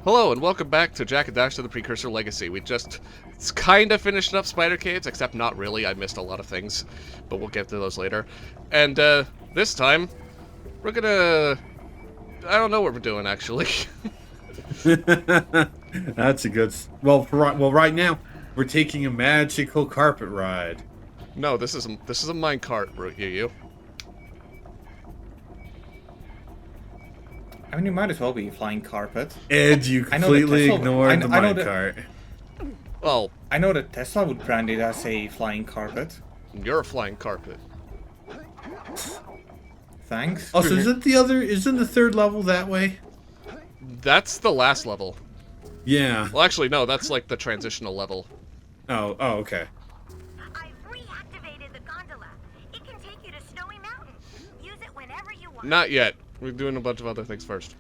Hello and welcome back to Jak and Daxter the Precursor Legacy. It's kind of finished up Spider Caves, except not really. I missed a lot of things, but we'll get to those later. And this time, we're gonna... I don't know what we're doing, actually. That's a good... Well, right now, we're taking a magical carpet ride. No, this is a minecart, you. I mean, you might as well be flying carpet. And you completely ignored the minecart. Well, I know that Tesla would brand it as a flying carpet. you're a flying carpet. Thanks. Also, isn't the third level that way? That's the last level. Yeah. Well, actually, no, that's like the transitional level. Oh, okay. I've reactivated the gondola. It can take you to Snowy Mountain. Use it whenever you want. Not yet. We're doing a bunch of other things first.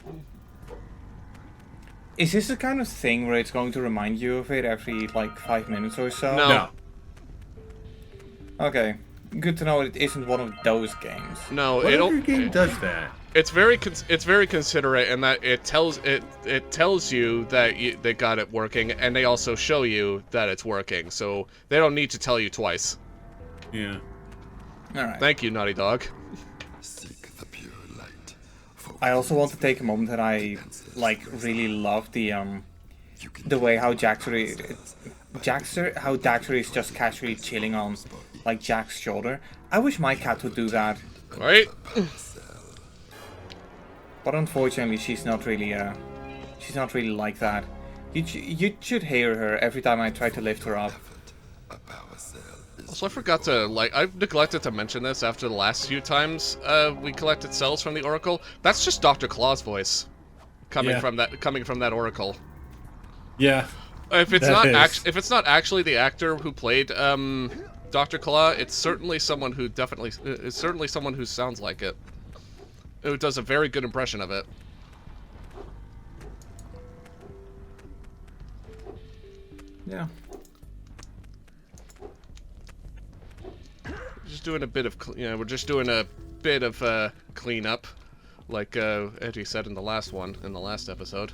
Is this the kind of thing where it's going to remind you of it every, like, 5 minutes or so? No. Okay. Good to know it isn't one of those games. No, What other game does that? It's very considerate in that it tells you that they got it working, and they also show you that it's working, so they don't need to tell you twice. Yeah. Alright. Thank you, Naughty Dog. I also want to take a moment that I, like, really love the way how Daxter is just casually chilling on, like, Jack's shoulder. I wish my cat would do that. Right? But unfortunately, she's not really like that. You should hear her every time I try to lift her up. Also, I forgot to, I've neglected to mention this after the last few times we collected cells from the Oracle. That's just Dr. Claw's voice coming from that Oracle. Yeah. If it's not actually the actor who played Dr. Claw, it's certainly someone who who sounds like it. Who does a very good impression of it. Yeah. Just doing a bit of, we're just doing a bit of cleanup, like Eddie said in the last episode.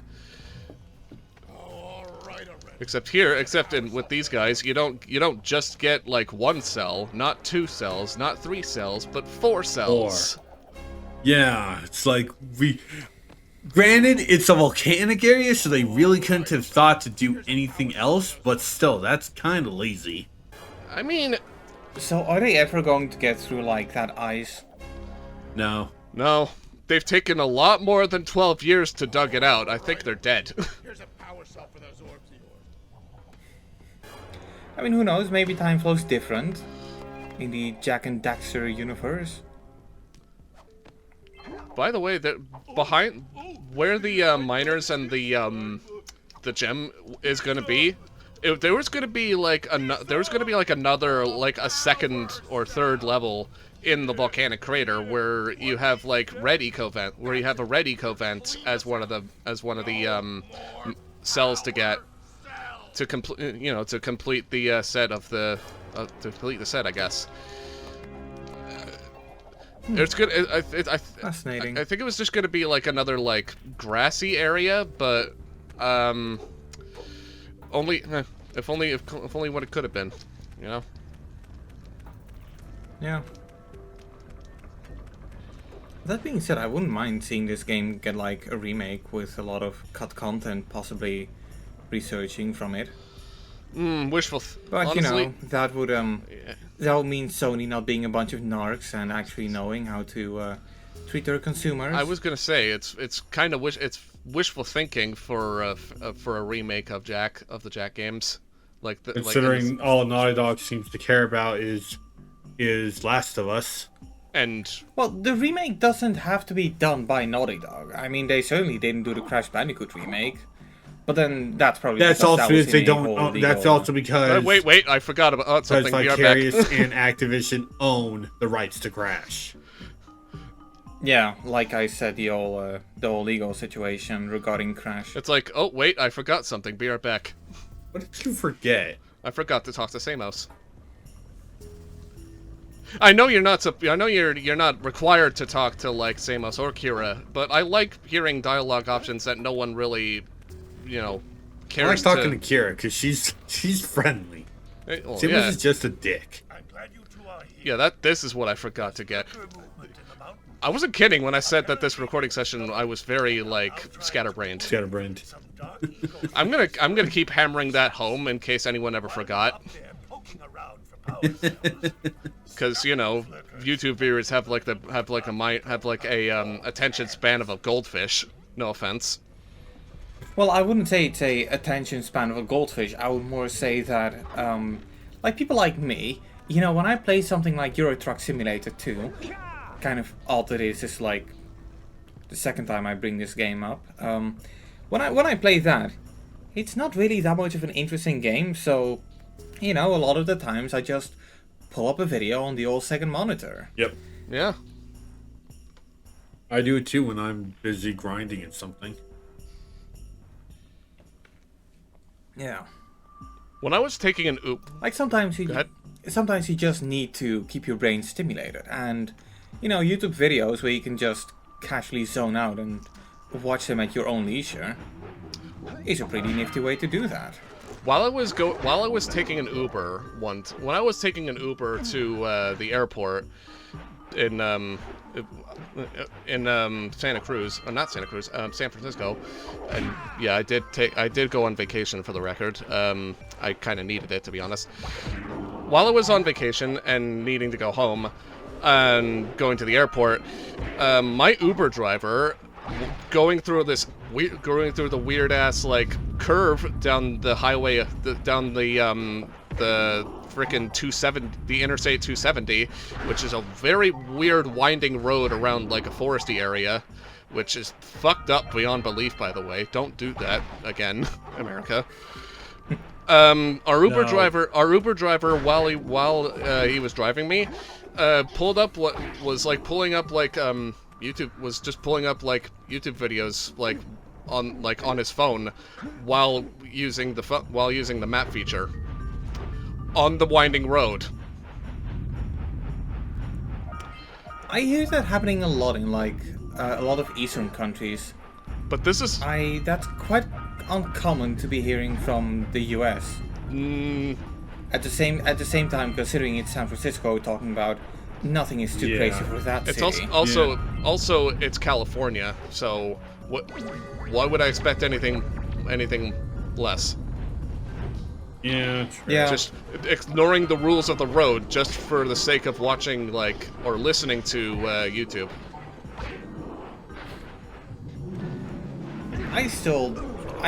Except with these guys, you don't just get like one cell, not 2 cells, not 3 cells, but 4 cells. 4. Yeah, it's like Granted, it's a volcanic area, so they really couldn't have thought to do anything else, but still, that's kind of lazy. I mean... So are they ever going to get through, like, that ice? No. No. They've taken a lot more than 12 years to dug it out. I think they're dead. Here's a power cell for those orbs of yours. I mean, who knows? Maybe time flows different in the Jak and Daxter universe. By the way, behind where the miners and the gem is gonna be, there was gonna be like another, like a second or third level in the volcanic crater where you have like a red eco vent as one of the cells to get to complete to complete the set of the I guess. It's good. Fascinating. I think it was just gonna be like another like grassy area, but only if only what it could have been, you know. Yeah. That being said, I wouldn't mind seeing this game get like a remake with a lot of cut content, possibly researching from it. Wishful. But honestly, you know, that would yeah. that would mean Sony not being a bunch of narcs and actually knowing how to treat their consumers. I was gonna say it's kind of wishful thinking for a remake of the Jak games, Considering all Naughty Dog seems to care about is Last of Us. And well, the remake doesn't have to be done by Naughty Dog. I mean, they certainly didn't do the Crash Bandicoot remake. But then that's probably also because if they don't. That's also because wait! I forgot about something. Because Vicarious and Activision own the rights to Crash. Yeah, like I said, the whole legal situation regarding Crash. It's like, oh wait, I forgot something. Be right back. What did you forget? I forgot to talk to Samos. I know you're not. I know you're not required to talk to like Samos or Kira, but I like hearing dialogue options that no one really you know, I like cares talking to Kira because she's friendly. Well, Simus yeah, is just a dick. I'm glad you two are here. yeah. This is what I forgot to get. Movement in the mountain. I wasn't kidding when I said that this recording session I was very like scatterbrained. Scatterbrained. Some dark eagle I'm gonna keep hammering that home in case anyone ever forgot, up there poking around for power. because you know YouTube viewers have like a attention span of a goldfish. No offense. Well, I wouldn't say it's a attention span of a goldfish. I would more say that, like people like me, you know, when I play something like Euro Truck Simulator 2, kind of odd that it is like the second time I bring this game up. When I play that, it's not really that much of an interesting game. So, you know, a lot of the times I just pull up a video on the old second monitor. Yep. Yeah. I do it too when I'm busy grinding at something. Yeah. When I was taking an Like sometimes Go ahead. sometimes you just need to keep your brain stimulated, and you know, YouTube videos where you can just casually zone out and watch them at your own leisure is a pretty nifty way to do that. while I was taking an Uber once, when I was taking an Uber to the airport in Santa Cruz, not Santa Cruz, San Francisco, and yeah, I did go on vacation for the record. I kind of needed it, to be honest. While I was on vacation and needing to go home and going to the airport, my Uber driver going through the weird ass like curve down the highway, down the frickin' 270, the Interstate 270, which is a very weird winding road around like a foresty area, which is fucked up beyond belief, by the way. Don't do that again, America. Our Uber driver, while he was driving me, pulled up what was like pulling up like YouTube was just pulling up like YouTube videos like on his phone while using the map feature on the winding road. I hear that happening a lot in like a lot of Eastern countries. But this is That's quite uncommon to be hearing from the US. At the same time, considering it's San Francisco, talking about nothing is too Yeah. crazy for that it's city. also it's California, so why would I expect anything less? Yeah, true. Yeah. Just ignoring the rules of the road just for the sake of watching like or listening to YouTube. I'm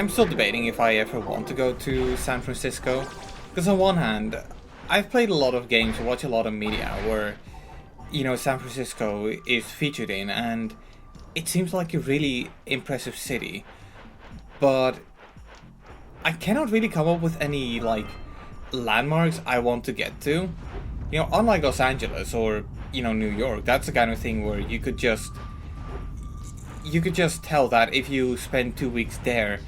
still debating if I ever want to go to San Francisco, because on one hand, I've played a lot of games and watched a lot of media where, you know, San Francisco is featured in, and it seems like a really impressive city, but I cannot really come up with any like landmarks I want to get to. You know, unlike Los Angeles or, you know, New York, that's the kind of thing where you could just tell that if you spend 2 weeks there,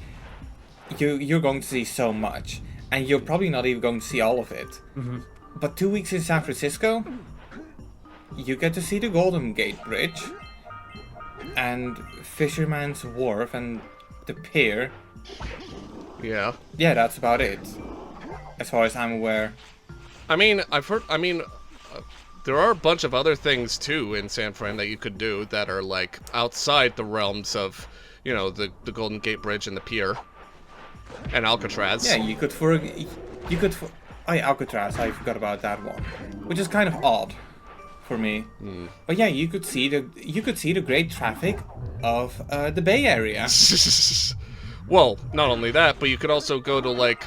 you're going to see so much, and you're probably not even going to see all of it. Mm-hmm. But 2 weeks in San Francisco, you get to see the Golden Gate Bridge, and Fisherman's Wharf, and the pier. Yeah. Yeah, that's about it, as far as I'm aware. I mean, there are a bunch of other things too in San Fran that you could do that are like outside the realms of, you know, the Golden Gate Bridge and the pier and Alcatraz. Yeah, you could oh yeah, Alcatraz, I forgot about that one, which is kind of odd for me. But yeah, you could see the great traffic of the Bay Area. Well, not only that, but you could also go to like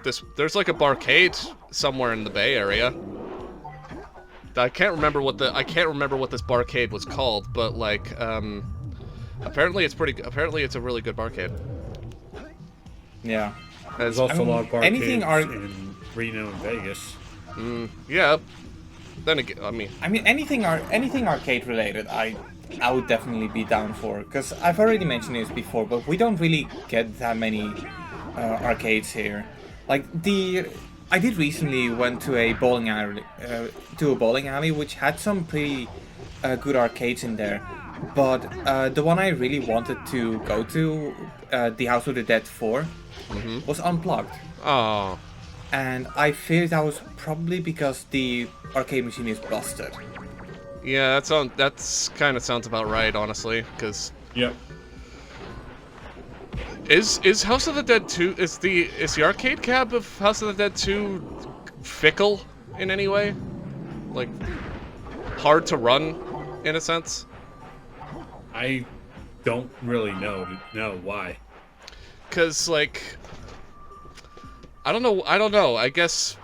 there's like a barcade somewhere in the Bay Area. I can't remember what this barcade was called, but like apparently it's a really good barcade. Yeah. There's also a lot of anything arcades in Reno and Vegas. Yeah. Then again, I mean anything arcade related, I would definitely be down for, because I've already mentioned this before, but we don't really get that many arcades here. Like I did recently went to a bowling alley, which had some pretty good arcades in there. But the one I really wanted to go to the House of the Dead 4 was unplugged. Oh. And I fear that was probably because the arcade machine is busted. Yeah, that's kind of sounds about right, honestly, because Yep. is House of the Dead 2 is the arcade cab of House of the Dead 2 fickle in any way? Like hard to run in a sense? I don't really know why. Cuz like I don't know. I guess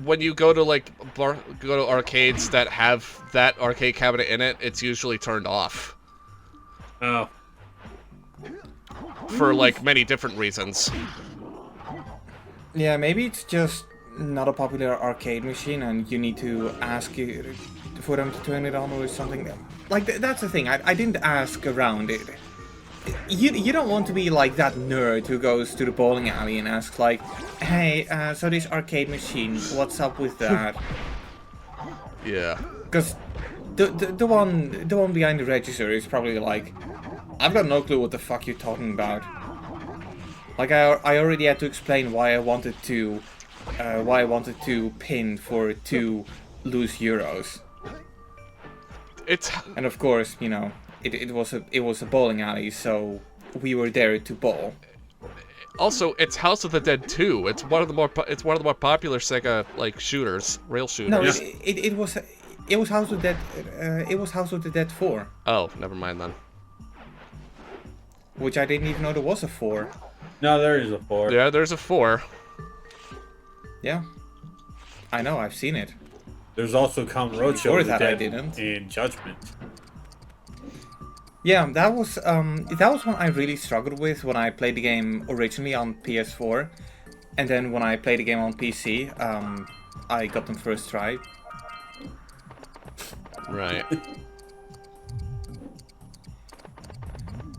when you go to like go to arcades that have that arcade cabinet in it, it's usually turned off Oh. for like many different reasons. Yeah, maybe it's just not a popular arcade machine and you need to ask for them to turn it on or something. Like, that's the thing, I didn't ask around it. You don't want to be like that nerd who goes to the bowling alley and asks like, hey, so this arcade machine, what's up with that? Yeah. Because the one behind the register is probably like, I've got no clue what the fuck you're talking about. Like I already had to explain why I wanted to pin for 2 loose euros. It's And of course, you know, it was a bowling alley, so we were there to bowl. also it's House of the Dead 2. It's one of the more popular Sega like shooters, rail shooters. No, it was House of the Dead. It was House of the Dead 4, Oh, never mind then. which I didn't even know there was a 4. No, there is a 4. Yeah, there's a 4. Yeah, I know, I've seen it. There's also Kamurocho Sure of the that I Dead didn't. and Judgment. Yeah, that was one I really struggled with when I played the game originally on PS4, and then when I played the game on PC, I got them first try. Right.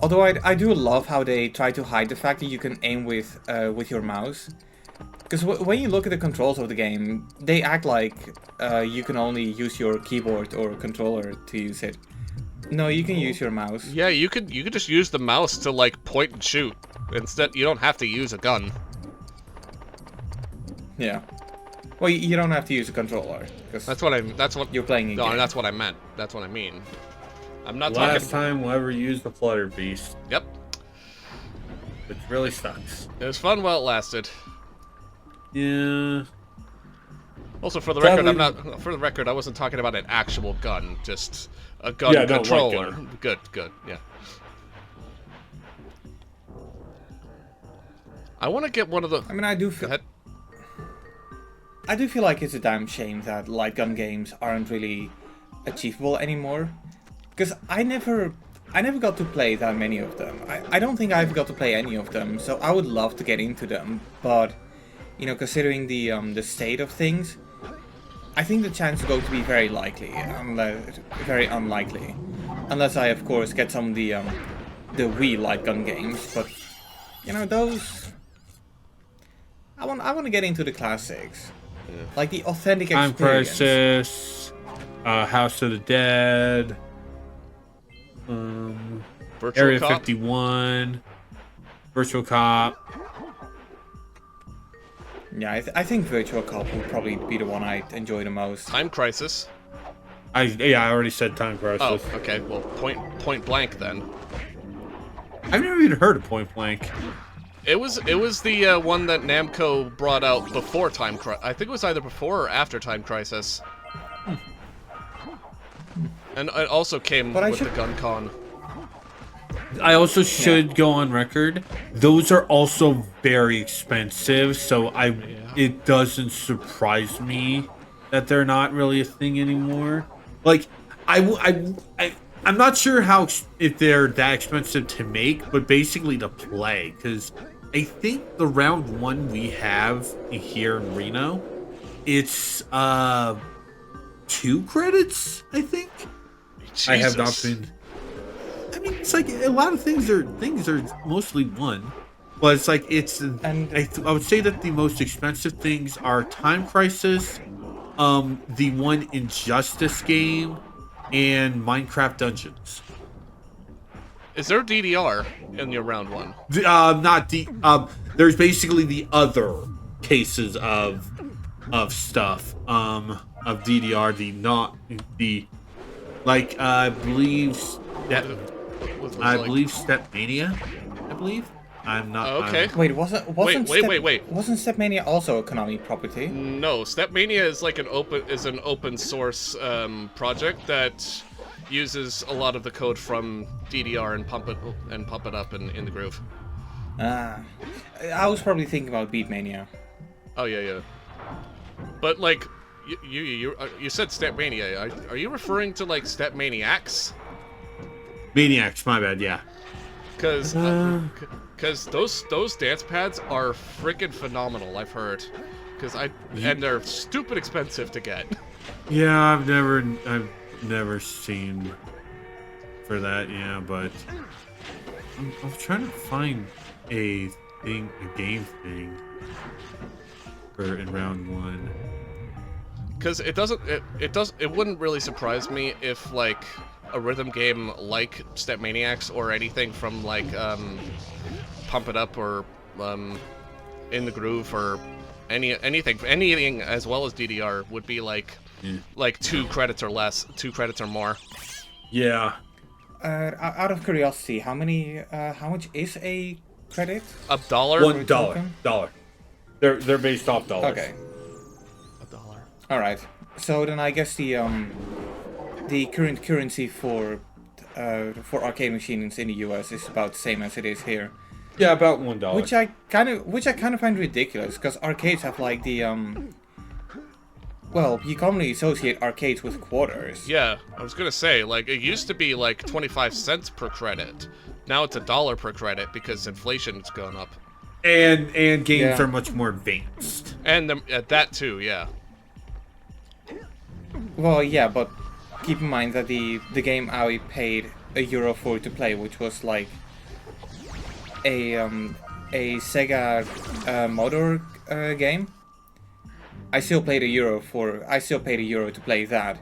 Although I do love how they try to hide the fact that you can aim with your mouse. Because when you look at the controls of the game, they act like you can only use your keyboard or controller to use it. No, you can use your mouse. Yeah, you could just use the mouse to like point and shoot. Instead, you don't have to use a gun. Yeah. Well, you don't have to use a controller. That's what You're playing a No, game. that's what I meant. That's what I mean. I'm not Last talking. time we'll ever use the Flutter Beast, Yep. which really sucks. It was fun while it lasted. Yeah. Also, for the Probably- record, I wasn't talking about an actual gun, just a gun Yeah, no, light controller. gun. Good, yeah. I want to get one of the. I mean, I do Go feel. ahead. I do feel like it's a damn shame that light gun games aren't really achievable anymore. Because I never got to play that many of them. I don't think I've got to play any of them, so I would love to get into them. But, you know, considering the state of things, I think the chance is going to be very very unlikely. Unless I, of course, get some of the Wii light gun games. But, you know, those... I want to get into the classics. Like the authentic Time experience. Crisis, House of the Dead, Virtual Area Cop. 51, Virtual Cop. Yeah, I think Virtual Cop would probably be the one I enjoy the most. Time Crisis. I already said Time Crisis. Oh, okay. Well, point blank then. I've never even heard of Point Blank. It was the one that Namco brought out before Time Crisis. I think it was either before or after Time Crisis. And it also came But I with the should- Gun Con. I also should go on record. Those are also very expensive, so it doesn't surprise me that they're not really a thing anymore. Like, I'm not sure if they're that expensive to make, but basically to play, because I think the round 1 we have here in Reno, it's 2 credits, I think. I have not Jesus. been. I mean, it's like a lot of things are mostly 1, but it's like I would say that the most expensive things are Time Crisis, the one Injustice game, and Minecraft Dungeons. Is there DDR in your round one? Not D. There's basically the other cases of stuff. Of DDR, I believe I believe Stepmania. I believe. I'm not. Oh, okay. Wait, wasn't Wait. Wasn't Stepmania also a Konami property? No, Stepmania is like an open source project that uses a lot of the code from DDR and pump it up in the groove. Ah, I was probably thinking about Beatmania. Oh yeah. But like, you said Stepmania. Are you referring to like Stepmaniacs? Maniacs. My bad. Yeah. Because those dance pads are freaking phenomenal. I've heard. And they're stupid expensive to get. Yeah, I've never seen for that. Yeah, but I'm trying to find a game thing for in round one. Because it wouldn't really surprise me if like a rhythm game like Stepmaniacs or anything from like Pump It Up or In the Groove or anything as well as DDR would be like 2 credits or less, 2 credits or more. Yeah. Out of curiosity, how much is a credit? $1. $1. They're based off dollars. Okay. $1. All right. So then I guess the current currency for arcade machines in the US is about the same as it is here. Yeah, about $1. Which I kind of find ridiculous, because arcades have like the well, you commonly associate arcades with quarters. Yeah, I was gonna say, like, it used to be like 25 cents per credit. Now it's $1 per credit because inflation's gone up. And games are much more advanced. And that too, yeah. Well, yeah, but keep in mind that the game I paid €1 for to play, which was like a Sega motor game. I still paid €1 to play that,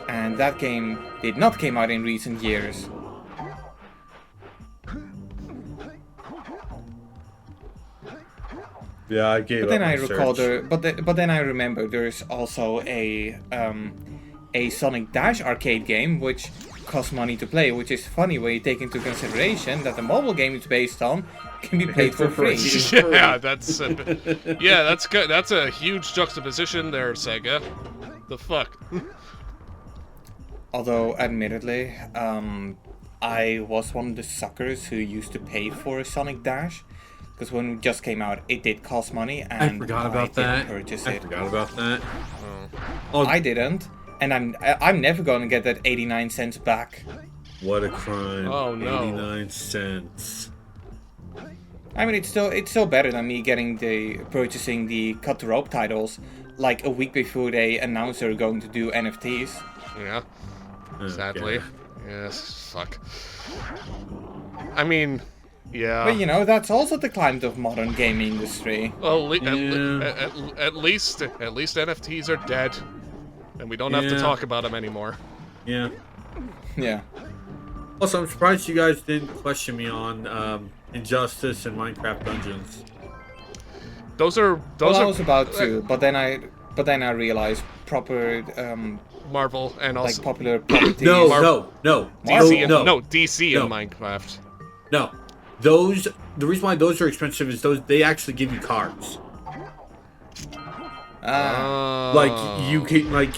and that game did not come out in recent years. Yeah, I gave But then up I my recall search. but then I remember there's also a Sonic Dash arcade game which costs money to play, which is funny when you take into consideration that the mobile game it's based on can be played for free. Yeah, that's good. That's a huge juxtaposition there, Sega. The fuck. Although, admittedly, I was one of the suckers who used to pay for Sonic Dash, because when it just came out, it did cost money, and I forgot about that. Purchase I it. forgot about that. I didn't, and I'm never gonna get that 89 cents back. What a crime! Oh, no. 89 cents. I mean, it's still better than me purchasing the Cut the Rope titles like a week before they announce they're going to do NFTs. Yeah. Oh, Sadly. God. Yes. Fuck. I mean, yeah. But you know, that's also the climate of modern gaming industry. Well, at least NFTs are dead, and we don't have to talk about them anymore. Yeah. Yeah. Also, I'm surprised you guys didn't question me on Injustice and Minecraft Dungeons. Those are I was about to, but then I realized proper Marvel and also like popular properties. No. DC and, no. no DC and No. Minecraft. No, the reason why those are expensive is they actually give you cards. Like you can like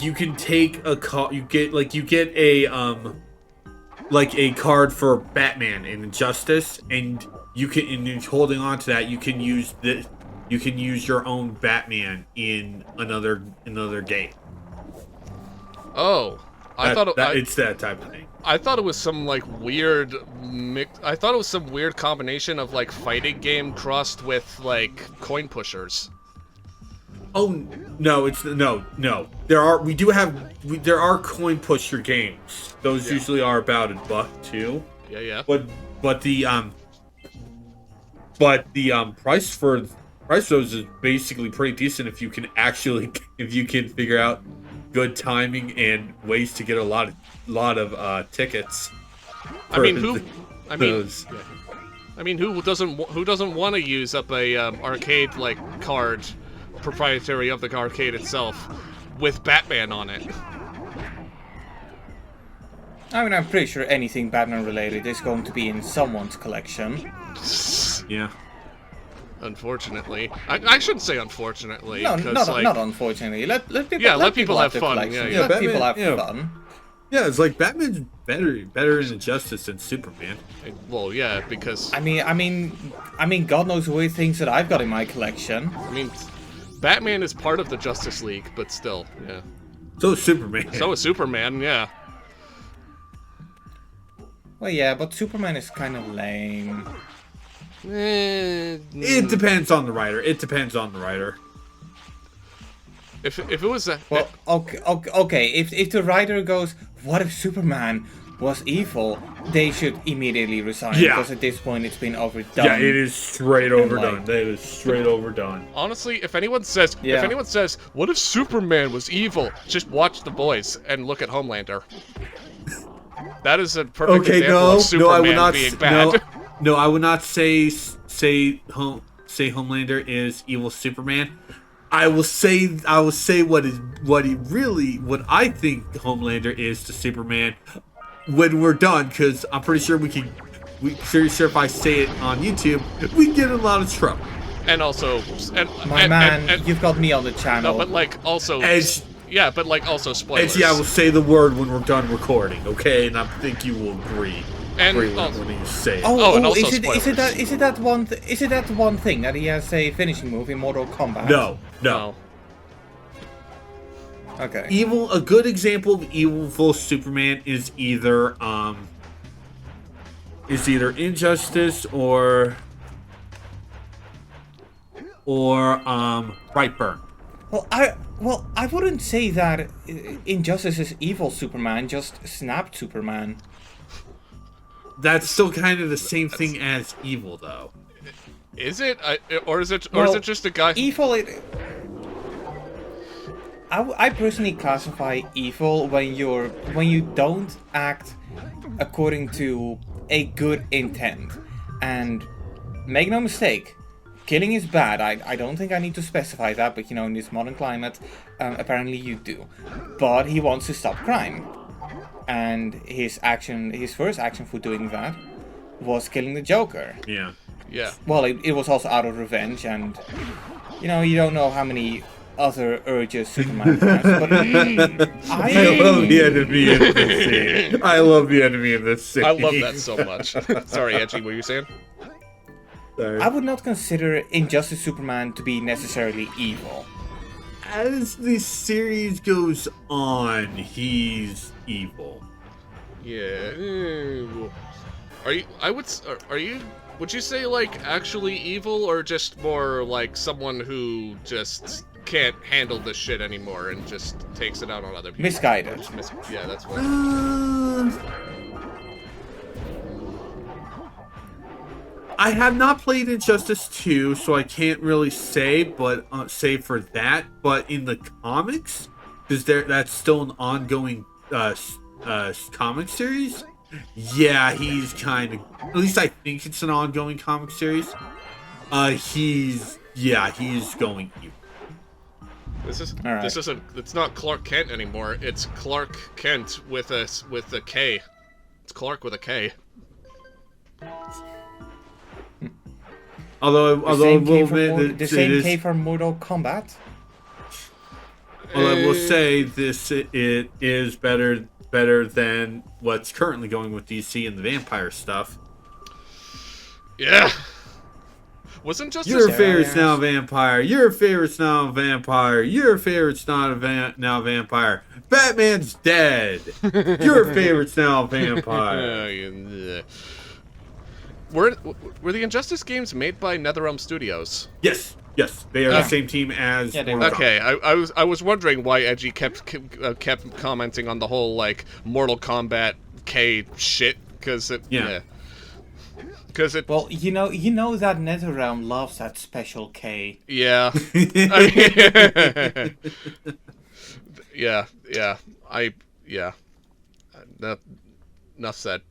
you can take a card. You get a card for Batman and Injustice, and you can and holding on to that you can use your own Batman in another game. Oh, I thought it's that type of thing. I thought it was some like weird mix. I thought it was some weird combination of like fighting game crossed with like coin pushers. Oh no, no. There are coin pusher games. Those usually are about $1 Yeah. But the price for those is basically pretty decent if you can figure out good timing and ways to get a lot of tickets. I mean, for who? I mean, those. who doesn't want to use up a arcade like card, proprietary of the arcade itself, with Batman on it? I mean, I'm pretty sure anything Batman related is going to be in someone's collection. Yeah. Unfortunately, I shouldn't say unfortunately. No, 'cause, like, not unfortunately. Let people. Yeah, let people have fun, collections. yeah, yeah. Let Batman, people have yeah. fun. Yeah, it's like Batman's better in Injustice than Superman. well, yeah, because I mean, God knows weird things that I've got in my collection. I mean, Batman is part of the Justice League, but still, yeah. So is Superman. So is Superman, yeah. Well, yeah, but Superman is kind of lame. It depends on the writer. It depends on the writer. If it was a Well, okay. If the writer goes, what if Superman was evil? They should immediately resign Yeah. because at this point it's been overdone. Yeah, it is straight overdone. like- That is straight overdone. honestly, if anyone says, Yeah. what if Superman was evil? Just watch The Boys and look at Homelander. That is a perfect Okay, example no, of Superman I would not. being bad. No, I would not say Homelander is evil Superman. I will say what I think Homelander is to Superman when we're done, because I'm pretty sure pretty sure if I say it on YouTube, we get in a lot of trouble. And also, My man, you've got me on the channel. no, but like also, Edge, yeah, but like also spoilers. Edgy, I will say the word when we're done recording, okay? And I think you will agree. And Agree also- when you say it. Oh, and also is it spoilers. that one thing that he has a finishing move in Mortal Kombat? No. No. Okay. A good example of evil Superman is either Injustice or Brightburn. Well, I wouldn't say that Injustice is evil Superman, just snapped Superman. That's still kind of the same thing as evil, though. Is it? Or is it Well, just a guy? Evil. I personally classify evil when you don't act according to a good intent, and make no mistake, killing is bad. I don't think I need to specify that, but in this modern climate, apparently you do. But he wants to stop crime, and his first action for doing that was killing the Joker. Yeah. Yeah. Well, it was also out of revenge, and you don't know how many other urges Superman has. But I love the enemy in this scene. I love the enemy in this scene. I love that so much. Sorry, Edgy, what were you saying? Sorry. I would not consider Injustice Superman to be necessarily evil. As the series goes on, he's evil. Yeah. Are you? Are you? Would you say like actually evil, or just more like someone who just can't handle this shit anymore and just takes it out on other people? Misguided. Yeah, that's what. I have not played Injustice 2, so I can't really say, say for that. But in the comics, because that's still an ongoing comic series. Yeah, he's kind of. At least I think it's an ongoing comic series. He's going evil. Alright. This isn't. It's not Clark Kent anymore. It's Clark Kent with a K. It's Clark with a K. Although The same K we'll from admit the that same it is- K from Mortal Kombat. Well, I will say it is better than what's currently going with DC and the vampire stuff. Yeah. Wasn't just Your favorite's now a vampire. Your favorite's now a vampire. Your favorite's not now a vampire. Batman's dead. Your favorite's now a vampire. Were the Injustice games made by NetherRealm Studios? Yes, they are the same team as. Yeah, they Mortal were. Okay, I was wondering why Edgy kept commenting on the whole like Mortal Kombat K shit because it because it Well, you know that NetherRealm loves that special K. yeah yeah. Enough said.